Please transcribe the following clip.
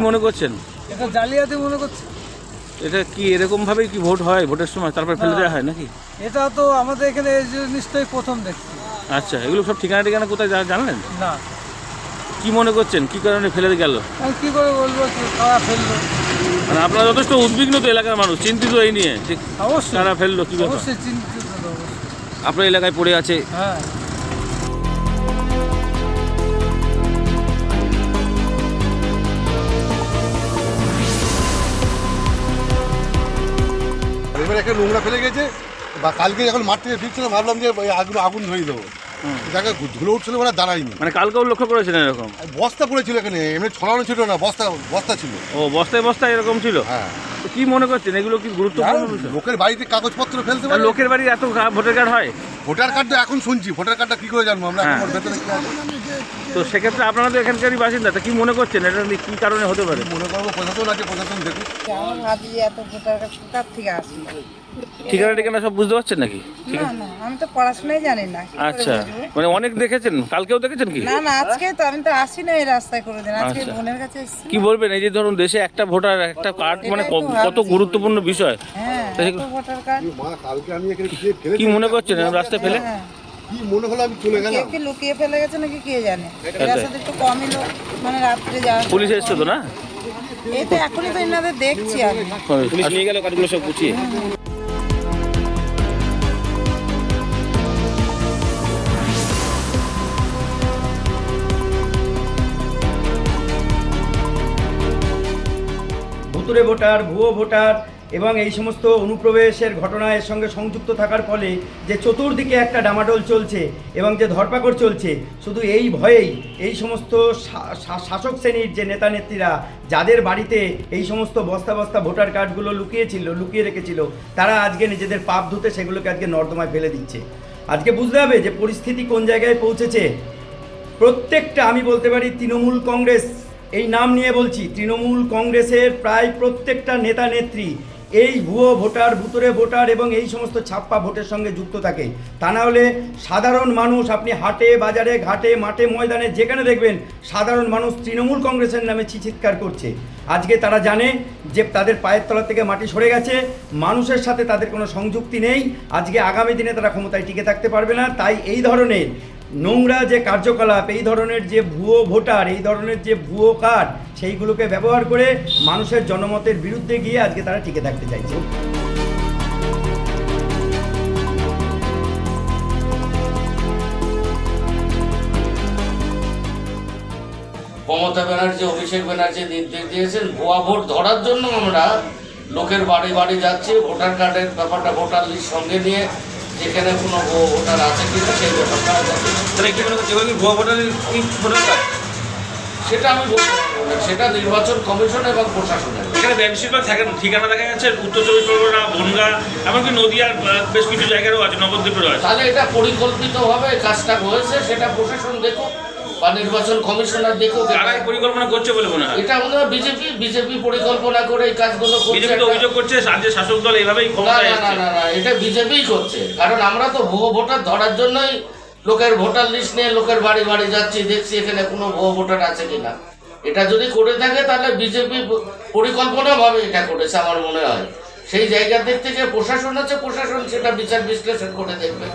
মনে করছেন? এটা জালিয়াতি মনে করছে। এটা কি এরকম ভাবেই কি ভোট হয় ভোটের সময় তারপর ফেলে দেওয়া হয় নাকি? এটা তো আমাদের এখানে এই জিনিসটাই প্রথম দেখছি। আচ্ছা, এগুলো সব ঠিকানা কোথায় জানেন? না। কি মনে করছেন কি কারণে ফেলে গেল? আমি কি করে বলবো কারা ফেললো? মানে আপনারা যথেষ্ট উদ্বিগ্ন তো এলাকার মানুষ, চিন্তিত এই নিয়ে ঠিক অবশ্যই কারা ফেললো কি ব্যাপার? অবশ্যই চিন্তিত তো অবশ্যই। আপনার এলাকায় পড়ে আছে? হ্যাঁ। এবার একটা নোংরা ফেলে গেছে বা কালকে যখন মাঠ থেকে ফিরছিল ভাবলাম যে আগুন ধরিয়ে দেবো, যাকে ধুলো উঠছিল ওরা দাঁড়ায়নি। মানে কালকেও লক্ষ্য করেছেন এরকম? বস্তা পড়েছিল এখানে, এমনি ছড়ানো ছিল না, বস্তা ছিল। ও বস্তায় এরকম ছিল? হ্যাঁ। তো কি মনে করছেন এগুলো কি গুরুত্বপূর্ণ বিষয়? লোকের বাড়িতে কাগজপত্র ফেলতে পারে। লোকের বাড়ির এত ভোটার কার্ড হয়? ভোটার কার্ডটা এখন শুনছি, ভোটার কার্ডটা কি করে জানবো আমরা? এখন ভেতরে কি আছে? তো সেক্ষেত্রে আপনারা তো এখানকারই বাসিন্দা, তা কি মনে করছেন এটা কি কারণে হতে পারে? মনে করবো প্রশাসন আছে, প্রশাসন দেখুন। আমার ভাবি এত ভোটার কার্ড কোথার থেকে আসে? ঠিকানা সব বুঝতে পারছেন নাকি? না না, আমি তো পড়াশোনাই জানি না। কি করে আচ্ছা, বুঝবো? মানে অনেক দেখেছেন, কালকেও দেখেছেন কি? না না, আজকে তো আমি তো আসি না এই রাস্তায় কোনোদিন, আজকে আচ্ছা। বোনের কাছে এসেছি। কি বলবেন এই যে ধরুন দেশে একটা ভোটার একটা কার্ড মানে এটাই তো কত ভাবছি। গুরুত্বপূর্ণ বিষয়, হ্যাঁ, তাই এত ভোটার কার্ড। মা কালকে আমি এখানে গিয়ে ফেলে কি মনে করছেন রাস্তায় ফেলে? হ্যাঁ, কি মনে হলো আমি চলে কেউ গেলাম। কি লুকিয়ে ফেলে গেছে নাকি কে জানে। এই রাস্তাতে একটু কমই লোক, মানে রাত্রে যাওয়া। পুলিশ এসছে তো না? এই তো এখনই তো এনাদের দেখছি আমি। পুলিশ নিয়ে গেল কার্ডগুলো সব গুছিয়ে। ভুতুড়ে ভোটার, ভুয়ো ভোটার এবং এই সমস্ত অনুপ্রবেশের ঘটনা এর সঙ্গে সংযুক্ত থাকার ফলে যে চতুর্দিকে একটা ডামাডোল চলছে এবং যে ধরপাকড় চলছে, শুধু এই ভয়েই এই সমস্ত শাসক শ্রেণীর যে নেতা নেত্রীরা যাদের বাড়িতে এই সমস্ত বস্তা বস্তা ভোটার কার্ডগুলো লুকিয়ে রেখেছিল, তারা আজকে নিজেদের পাপ ধুতে সেগুলোকে আজকে নর্দমায় ফেলে দিচ্ছে। আজকে বুঝতে হবে যে পরিস্থিতি কোন জায়গায় পৌঁছেছে। প্রত্যেকটা, আমি বলতে পারি তৃণমূল কংগ্রেস, এই নাম নিয়ে বলছি, তৃণমূল কংগ্রেসের প্রায় প্রত্যেকটা নেতা নেত্রী এই ভুয়ো ভোটার, ভুতুড়ে ভোটার এবং এই সমস্ত ছাপ্পা ভোটের সঙ্গে যুক্ত থাকে। তা না হলে সাধারণ মানুষ, আপনি হাটে বাজারে ঘাটে মাঠে ময়দানে যেখানে দেখবেন সাধারণ মানুষ তৃণমূল কংগ্রেসের নামে চিৎকার করছে। আজকে তারা জানে যে তাদের পায়ের তলা থেকে মাটি সরে গেছে, মানুষের সাথে তাদের কোনো সংযুক্তি নেই, আজকে আগামী দিনে তারা ক্ষমতায় টিকে থাকতে পারবে না। তাই এই ধরনের নোংরা যে কার্যকলাপ, এই ধরনের যে ভুয়ো ভোটার, এই ধরনের যে ভুয়ো কার্ড, সেইগুলোকে ব্যবহার করে মানুষের জনমতের বিরুদ্ধে গিয়ে আজকে তারা টিকে থাকতে চাইছে। মমতা ব্যানার্জি, অভিষেক ব্যানার্জি নির্দেশ দিয়েছেন ভুয়া ভোট ধরার জন্য আমরা লোকের বাড়ি বাড়ি যাচ্ছি, ভোটার কার্ডের ব্যাপারটা, ভোটার লিস্ট সঙ্গে নিয়ে যেখানে কোনো ভোটার আছে কিনা সেই ব্যাপারটা সেটা আমি বলতে পারবো না, সেটা নির্বাচন কমিশন এবং প্রশাসনের। এখানে বেশিরভাগ ঠিকানা দেখা যাচ্ছে উত্তর চব্বিশ পরগনা, বনগাঁ, এমনকি নদীয়ার বেশ কিছু জায়গারও আছে, নবদ্বীপেরও আছে। তাহলে এটা পরিকল্পিতভাবে কাজটা হয়েছে, সেটা প্রশাসন দেখুক বা নির্বাচন কমিশনার দেখুক। কারাই পরিকল্পনা করছে বলে মনে হয়? এটা মনে হয় বিজেপি পরিকল্পনা করে এই কাজগুলো করছে। বিজেপি তো অভিযোগ করছে রাজ্যের শাসক দল এইভাবেই ক্ষমতায় এসেছে। না, এটা বিজেপিই করছে। কারণ আমরা তো ভুয়ো ভোটার ধরার জন্যই লোকের ভোটার লিস্ট নিয়ে লোকের বাড়ি বাড়ি যাচ্ছি, দেখছি এখানে কোনো ভুয়ো ভোটার আছে কিনা। এটা যদি করে থাকে তাহলে বিজেপি পরিকল্পনাভাবে এটা করেছে আমার মনে হয়। সেই জায়গার দিক থেকে প্রশাসন আছে, প্রশাসন সেটা বিচার বিশ্লেষণ করে দেখবে।